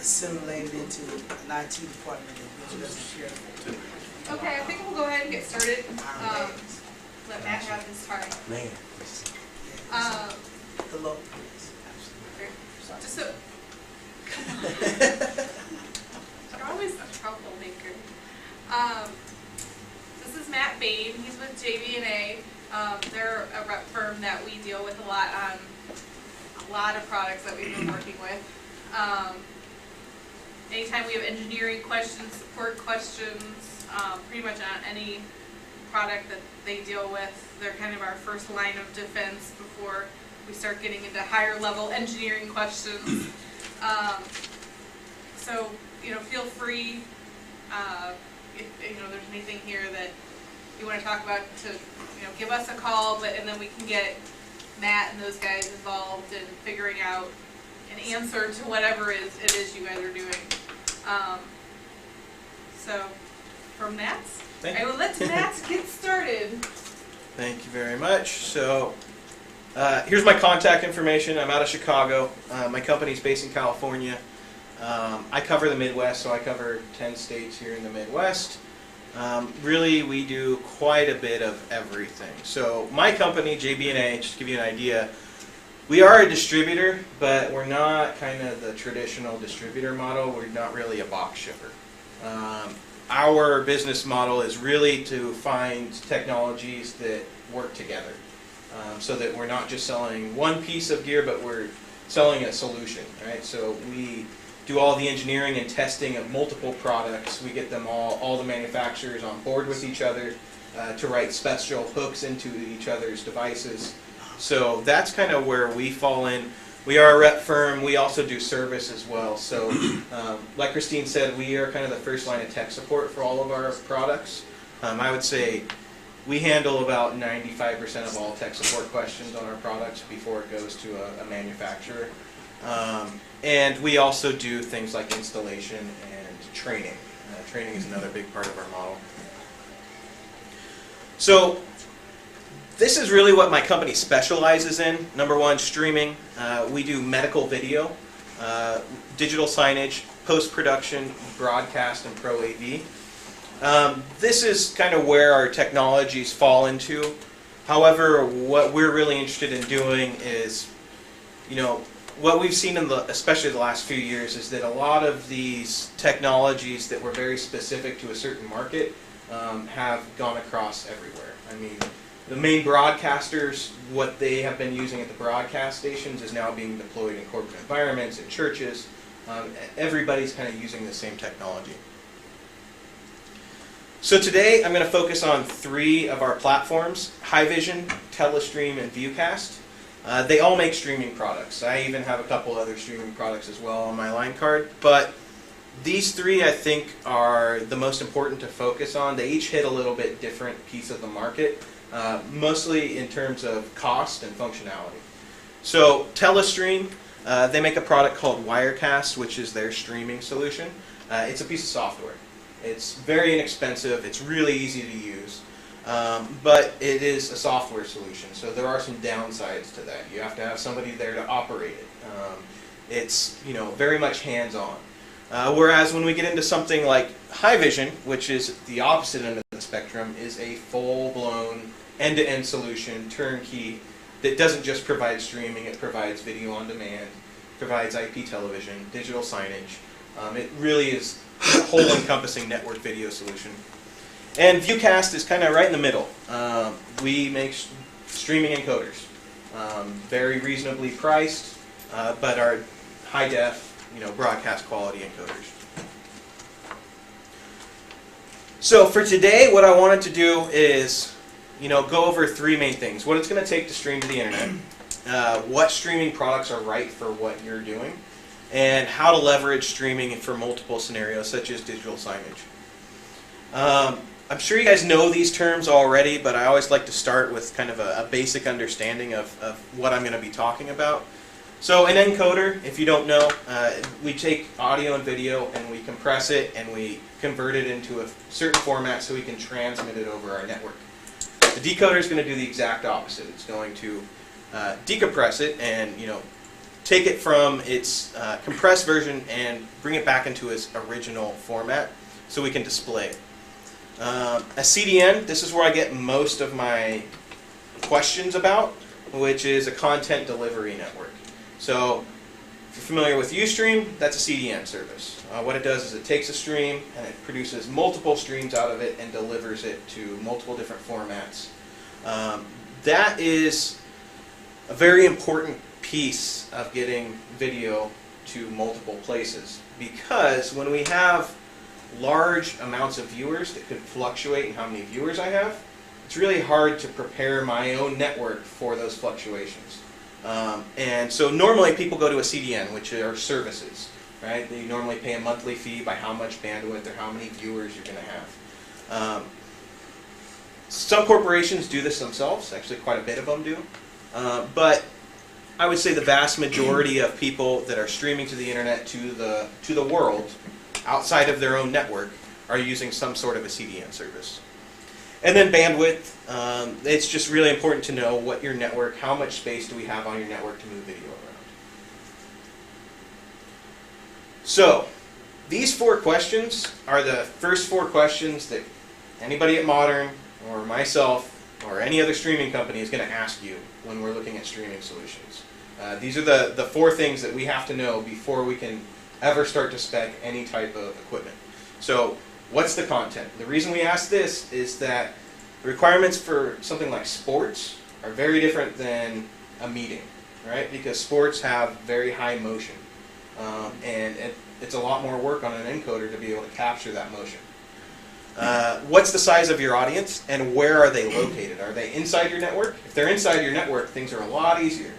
assimilated into an IT department that really doesn't care for it. Okay, I think we'll go ahead and get started. Let Matt have his time. Man. The local police, absolutely. Just so, come on. You're always a troublemaker. This is Matt Bain. He's with JB&A. They're a rep firm that we deal with a lot on a lot of products that we've been working with. Anytime we have engineering questions, support questions, pretty much on any product that they deal with, they're kind of our first line of defense before we start getting into higher level engineering questions. So, feel free, if there's anything here that you want to talk about, to give us a call, and then we can get Matt and those guys involved in figuring out an answer to whatever it is you guys are doing. So, from Matt, I will let Matt get started. Thank you very much. So, here's my contact information. I'm out of Chicago. My company's based in California. I cover the Midwest, so I cover 10 states here in the Midwest. Really, we do quite a bit of everything. So, my company, JB&A, just to give you an idea, we are a distributor, but we're not kind of the traditional distributor model. We're not really a box shipper. Our business model is really to find technologies that work together, so that we're not just selling one piece of gear, but we're selling a solution, right? So we do all the engineering and testing of multiple products. We get them all the manufacturers on board with each other to write special hooks into each other's devices. So that's kind of where we fall in. We are a rep firm. We also do service as well. So like Christine said, we are kind of the first line of tech support for all of our products. I would say we handle about 95% of all tech support questions on our products before it goes to a manufacturer. And we also do things like installation and training. Training is another big part of our model. So this is really what my company specializes in. Number one, streaming. We do medical video, digital signage, post-production, broadcast, and pro AV. This is kind of where our technologies fall into. However, what we're really interested in doing is, what we've seen especially the last few years, is that a lot of these technologies that were very specific to a certain market have gone across everywhere. I mean, the main broadcasters, what they have been using at the broadcast stations is now being deployed in corporate environments, in churches. Everybody's kind of using the same technology. So today I'm going to focus on 3 of our platforms: HiVision, Telestream, and Viewcast. They all make streaming products. I even have a couple other streaming products as well on my line card. But these 3, I think, are the most important to focus on. They each hit a little bit different piece of the market, mostly in terms of cost and functionality. So Telestream, they make a product called Wirecast, which is their streaming solution. It's a piece of software. It's very inexpensive. It's really easy to use. But it is a software solution, so there are some downsides to that. You have to have somebody there to operate it. It's very much hands-on. Whereas when we get into something like HiVision, which is the opposite end of the spectrum, is a full-blown end-to-end solution, turnkey, that doesn't just provide streaming. It provides video on demand, provides IP television, digital signage. It really is a whole-encompassing network video solution. And Viewcast is kind of right in the middle. We make streaming encoders, very reasonably priced, but are high-def, broadcast quality encoders. So for today, what I wanted to do is, go over 3 main things: what it's going to take to stream to the internet, what streaming products are right for what you're doing, and how to leverage streaming for multiple scenarios, such as digital signage. I'm sure you guys know these terms already, but I always like to start with kind of a basic understanding of what I'm going to be talking about. So an encoder, if you don't know, we take audio and video and we compress it and we convert it into a certain format so we can transmit it over our network. The decoder is going to do the exact opposite. It's going to decompress it and take it from its compressed version and bring it back into its original format so we can display it. A CDN, this is where I get most of my questions about, which is a content delivery network. So if you're familiar with Ustream, that's a CDN service. What it does is it takes a stream and it produces multiple streams out of it and delivers it to multiple different formats. That is a very important piece of getting video to multiple places, because when we have large amounts of viewers that could fluctuate in how many viewers I have, it's really hard to prepare my own network for those fluctuations. And so normally people go to a CDN, which are services, right? They normally pay a monthly fee by how much bandwidth or how many viewers you're going to have. Some corporations do this themselves, actually quite a bit of them do. But I would say the vast majority of people that are streaming to the internet to the world outside of their own network are using some sort of a CDN service. And then bandwidth, it's just really important to know what your network, how much space do we have on your network to move video around. So these 4 questions are the first 4 questions that anybody at Modern or myself or any other streaming company is going to ask you when we're looking at streaming solutions. These are the 4 things that we have to know before we can ever start to spec any type of equipment. So what's the content? The reason we ask this is that the requirements for something like sports are very different than a meeting, right? Because sports have very high motion, and it's a lot more work on an encoder to be able to capture that motion. What's the size of your audience, and where are they located? Are they inside your network? If they're inside your network, things are a lot easier.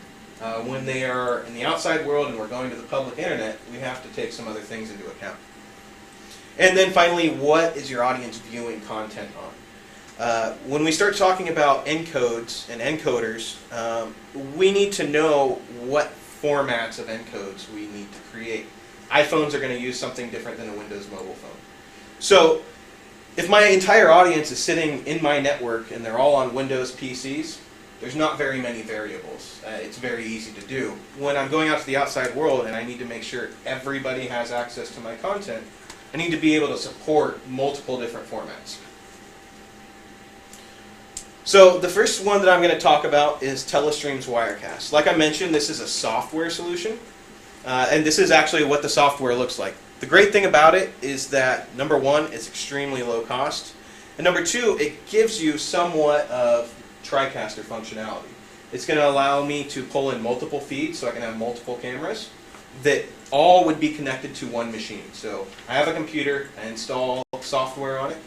When they are in the outside world and we're going to the public internet, we have to take some other things into account. And then finally, what is your audience viewing content on? When we start talking about encodes and encoders, we need to know what formats of encodes we need to create. iPhones are going to use something different than a Windows mobile phone. So if my entire audience is sitting in my network and they're all on Windows PCs, there's not very many variables. It's very easy to do. When I'm going out to the outside world and I need to make sure everybody has access to my content, I need to be able to support multiple different formats. So the first one that I'm going to talk about is Telestream's Wirecast. Like I mentioned, this is a software solution, and this is actually what the software looks like. The great thing about it is that, number one, it's extremely low cost, and number two, it gives you somewhat of TriCaster functionality. It's going to allow me to pull in multiple feeds, so I can have multiple cameras that all would be connected to one machine. So I have a computer, I install software on it.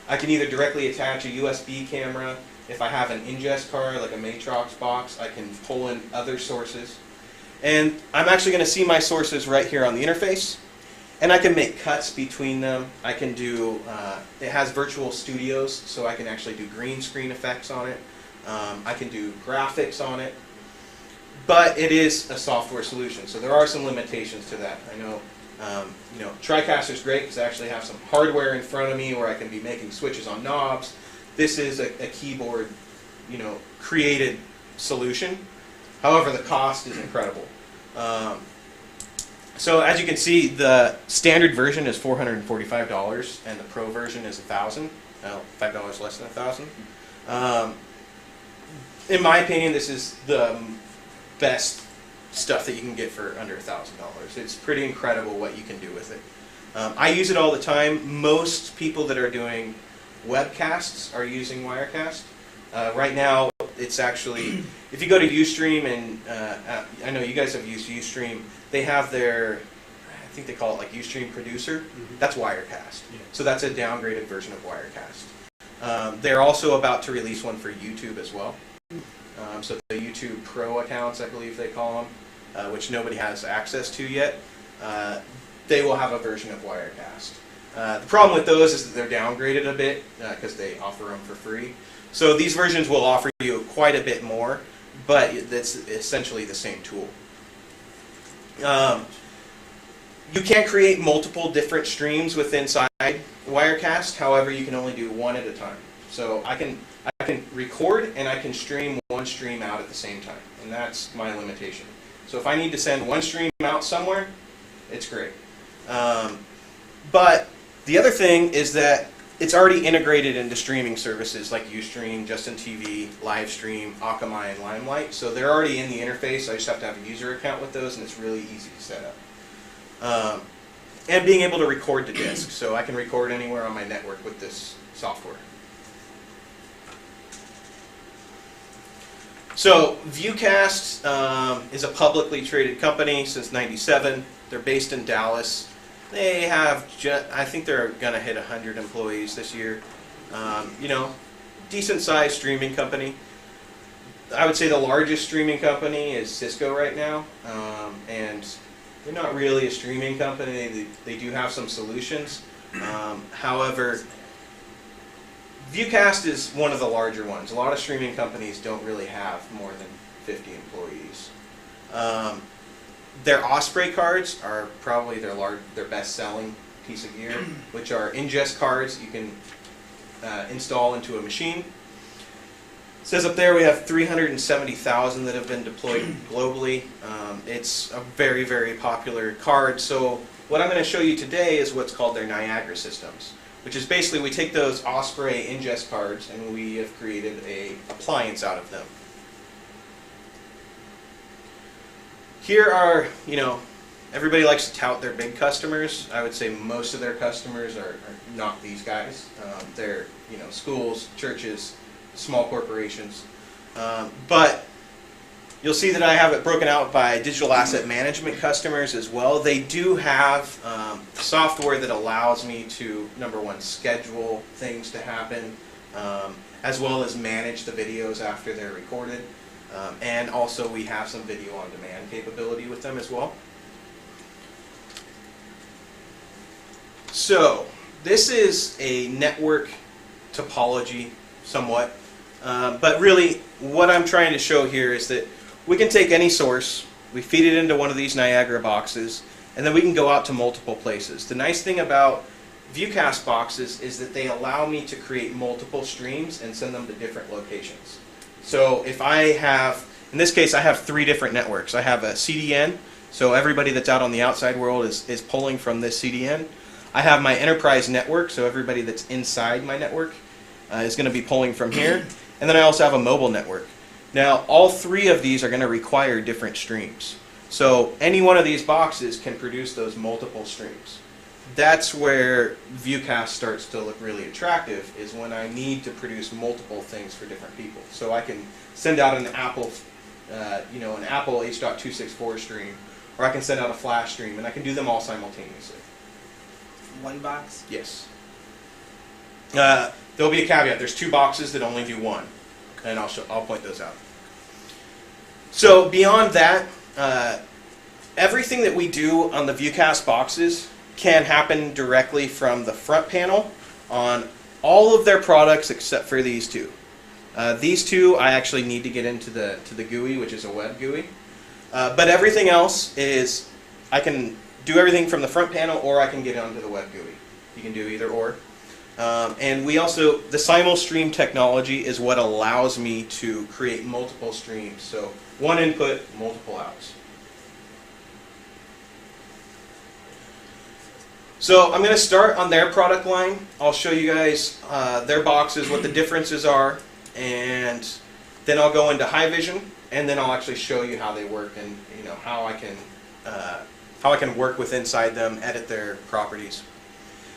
I can either directly attach a USB camera. If I have an ingest card, like a Matrox box, I can pull in other sources. And I'm actually going to see my sources right here on the interface. And I can make cuts between them. I can do, it has virtual studios, so I can actually do green screen effects on it. I can do graphics on it. But it is a software solution, so there are some limitations to that. I know, TriCaster's great because I actually have some hardware in front of me where I can be making switches on knobs. This is a keyboard, created solution. However, the cost is incredible. So as you can see, the standard version is $445, and the Pro version is $1,000. $5 less than $1,000. In my opinion, this is the best stuff that you can get for under $1,000. It's pretty incredible what you can do with it. I use it all the time. Most people that are doing webcasts are using Wirecast. Right now, it's actually, if you go to Ustream, and I know you guys have used Ustream, they have their, I think they call it like Ustream Producer. Mm-hmm. That's Wirecast. Yeah. So that's a downgraded version of Wirecast. They're also about to release one for YouTube as well. So the YouTube Pro accounts, I believe they call them, which nobody has access to yet, they will have a version of Wirecast. The problem with those is that they're downgraded a bit because they offer them for free. So these versions will offer you quite a bit more, but it's essentially the same tool. You can create multiple different streams within Wirecast. However, you can only do one at a time. So I can record and I can stream one stream out at the same time, and that's my limitation. So if I need to send one stream out somewhere, it's great. But the other thing is that it's already integrated into streaming services like Ustream, Justin TV, Livestream, Akamai, and Limelight. So they're already in the interface. I just have to have a user account with those, and it's really easy to set up. And being able to record to disk. So I can record anywhere on my network with this software. So Viewcast is a publicly traded company since '97. They're based in Dallas. They have, I think they're going to hit 100 employees this year. You know, decent sized streaming company. I would say the largest streaming company is Cisco right now. And they're not really a streaming company. They do have some solutions. However, Viewcast is one of the larger ones. A lot of streaming companies don't really have more than 50 employees. Their Osprey cards are probably their best-selling piece of gear, which are ingest cards you can install into a machine. It says up there we have 370,000 that have been deployed globally. It's a very, very popular card. So what I'm going to show you today is what's called their Niagara systems, which is basically we take those Osprey ingest cards and we have created an appliance out of them. Here are, you know, everybody likes to tout their big customers. I would say most of their customers are not these guys. They're, you know, schools, churches, small corporations. But you'll see that I have it broken out by digital asset management customers as well. They do have software that allows me to, number one, schedule things to happen, as well as manage the videos after they're recorded. And also we have some video on demand capability with them as well. So this is a network topology somewhat, but really what I'm trying to show here is that we can take any source, we feed it into one of these Niagara boxes, and then we can go out to multiple places. The nice thing about Viewcast boxes is that they allow me to create multiple streams and send them to different locations. So if I have, in this case I have 3 different networks. I have a CDN, so everybody that's out on the outside world is pulling from this CDN. I have my enterprise network, so everybody that's inside my network is going to be pulling from here. And then I also have a mobile network. Now all 3 of these are going to require different streams. So any one of these boxes can produce those multiple streams. That's where Viewcast starts to look really attractive, is when I need to produce multiple things for different people. So I can send out an Apple, an Apple H.264 stream, or I can send out a Flash stream, and I can do them all simultaneously. One box? Yes. There'll be a caveat. There's 2 boxes that only do one, and I'll point those out. So beyond that, everything that we do on the Viewcast boxes can happen directly from the front panel on all of their products except for these 2. These 2 I actually need to get into the GUI, which is a web GUI. But everything else is, I can do everything from the front panel, or I can get onto the web GUI. You can do either or. And we also, the simul-stream technology is what allows me to create multiple streams. So one input, multiple outs. So I'm going to start on their product line. I'll show you guys their boxes, what the differences are, and then I'll go into HiVision, and then I'll actually show you how they work and how I can work with inside them, edit their properties.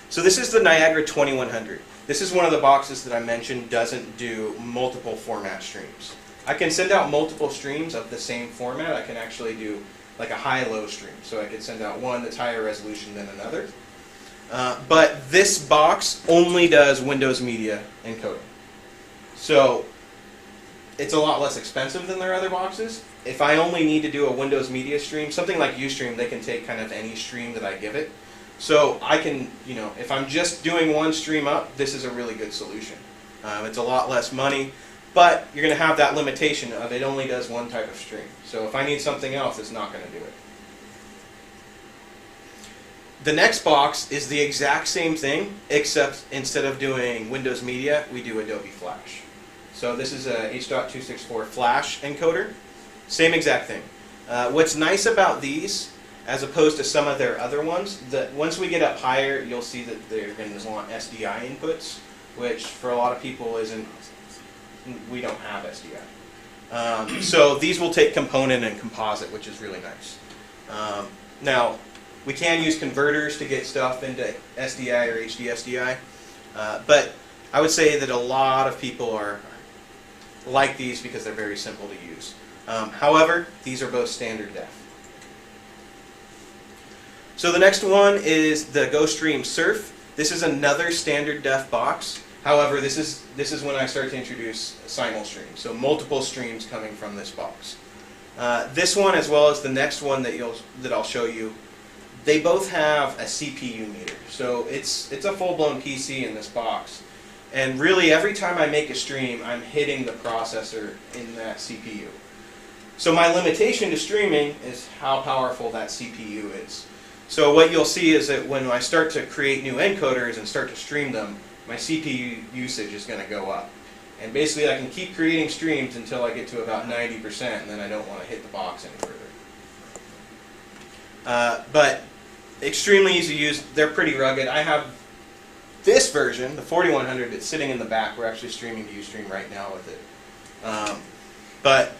So this is the Niagara 2100. This is one of the boxes that I mentioned doesn't do multiple format streams. I can send out multiple streams of the same format. I can actually do like a high-low stream. So I could send out one that's higher resolution than another. But this box only does Windows Media encoding. So it's a lot less expensive than their other boxes. If I only need to do a Windows Media stream, something like Ustream, they can take kind of any stream that I give it. So I can, if I'm just doing one stream up, this is a really good solution. It's a lot less money, but you're going to have that limitation of it only does one type of stream. So if I need something else, it's not going to do it. The next box is the exact same thing, except instead of doing Windows Media, we do Adobe Flash. So this is a H.264 Flash encoder. Same exact thing. What's nice about these, as opposed to some of their other ones, that once we get up higher, you'll see that they're going to want SDI inputs, which for a lot of people isn't, we don't have SDI. So these will take component and composite, which is really nice. Now, we can use converters to get stuff into SDI or HD SDI, but I would say that a lot of people are like these because they're very simple to use. However, these are both standard def. So the next one is the GoStream Surf. This is another standard def box. However, this is when I start to introduce simul streams, so multiple streams coming from this box. This one, as well as the next one that I'll show you, they both have a CPU meter. So it's a full-blown PC in this box. And really, every time I make a stream, I'm hitting the processor in that CPU. So my limitation to streaming is how powerful that CPU is. So what you'll see is that when I start to create new encoders and start to stream them, my CPU usage is going to go up. And basically, I can keep creating streams until I get to about 90%, and then I don't want to hit the box any further. But extremely easy to use. They're pretty rugged. I have this version, the 4100, it's sitting in the back. We're actually streaming to Ustream right now with it. But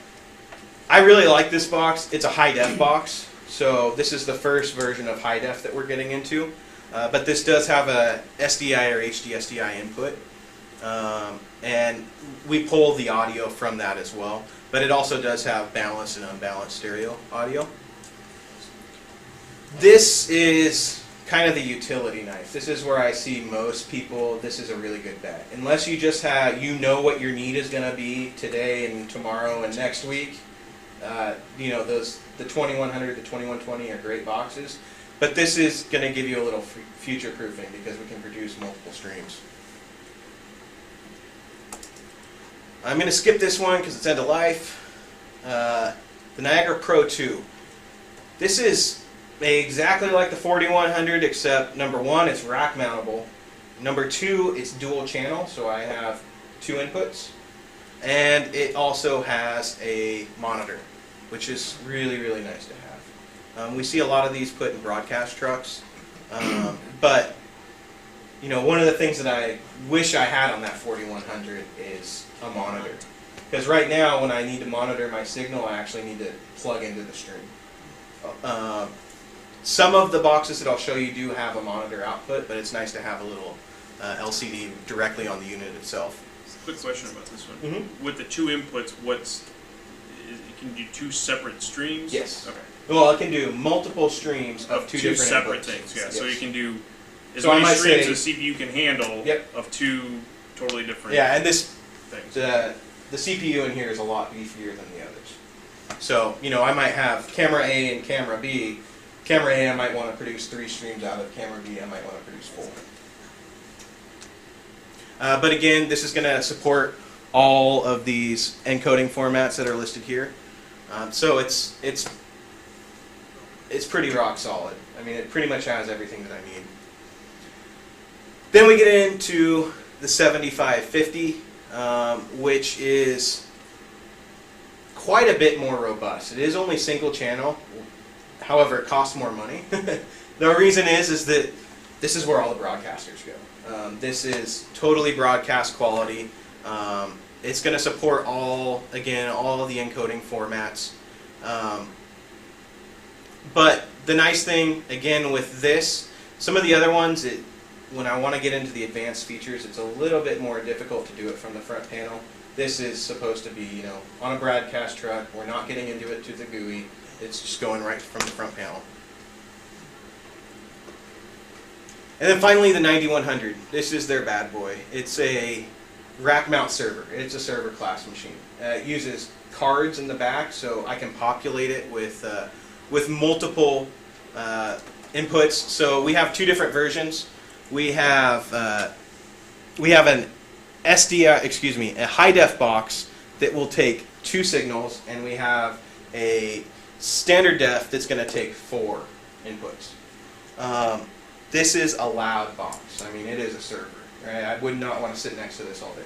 I really like this box. It's a high def box. So this is the first version of high def that we're getting into. But this does have a SDI or HD SDI input. And we pull the audio from that as well. But it also does have balanced and unbalanced stereo audio. This is kind of the utility knife. This is where I see most people, this is a really good bet. Unless you just have, you know what your need is going to be today and tomorrow and next week. You know, the 2100, the 2120 are great boxes. But this is going to give you a little future proofing because we can produce multiple streams. I'm going to skip this one because it's end of life. The Niagara Pro 2. This is exactly like the 4100, except number one, it's rack mountable. Number two, it's dual channel, so I have two inputs. And it also has a monitor, which is really, really nice to have. We see a lot of these put in broadcast trucks, but you know, one of the things that I wish I had on that 4100 is a monitor. Because right now, when I need to monitor my signal, I actually need to plug into the stream. Some of the boxes that I'll show you do have a monitor output, but it's nice to have a little LCD directly on the unit itself. Quick question about this one. Mm-hmm. With the two inputs, can you do two separate streams? Yes. Okay. Well, it can do multiple streams of two different separate inputs. things. Yeah. Yes. So you can do as So I many might streams say- as the CPU can handle. Yep. Of two totally different. Yeah, and this things. the CPU in here is a lot beefier than the others. So, you know, I might have camera A and camera B. Camera A, I might want to produce 3 streams out of. Camera B, I might want to produce 4. But again, this is going to support all of these encoding formats that are listed here. So it's pretty rock solid. I mean, it pretty much has everything that I need. Then we get into the 7550, which is quite a bit more robust. It is only single channel. However, it costs more money. The reason is that this is where all the broadcasters go. This is totally broadcast quality. It's going to support all of the encoding formats. But the nice thing, again, with this, some of the other ones, when I want to get into the advanced features, it's a little bit more difficult to do it from the front panel. This is supposed to be, you know, on a broadcast truck. We're not getting into it to the GUI. It's just going right from the front panel. And then finally the 9100. This is their bad boy. It's a rack mount server. It's a server class machine. It uses cards in the back, so I can populate it with multiple inputs. So we have 2 different versions. We have an a high def box that will take 2 signals, and we have a standard def that's going to take 4 inputs. This is a loud box. I mean, it is a server. Right? I would not want to sit next to this all day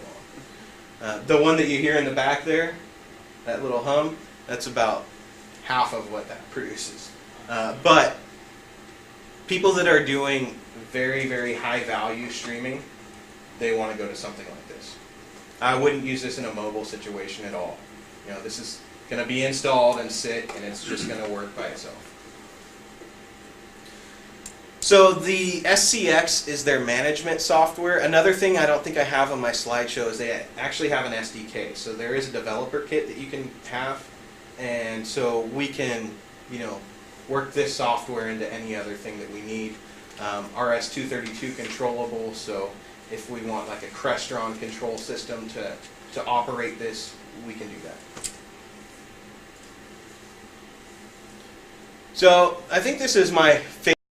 long. The one that you hear in the back there, that little hum, that's about half of what that produces. But people that are doing very, very high value streaming, they want to go to something like this. I wouldn't use this in a mobile situation at all. You know, this is going to be installed and sit, and it's just going to work by itself. So the SCX is their management software. Another thing I don't think I have on my slideshow is they actually have an SDK. So there is a developer kit that you can have, and so we can, you know, work this software into any other thing that we need. RS-232 controllable, so if we want like a Crestron control system to operate this, we can do that. So I think this is my favorite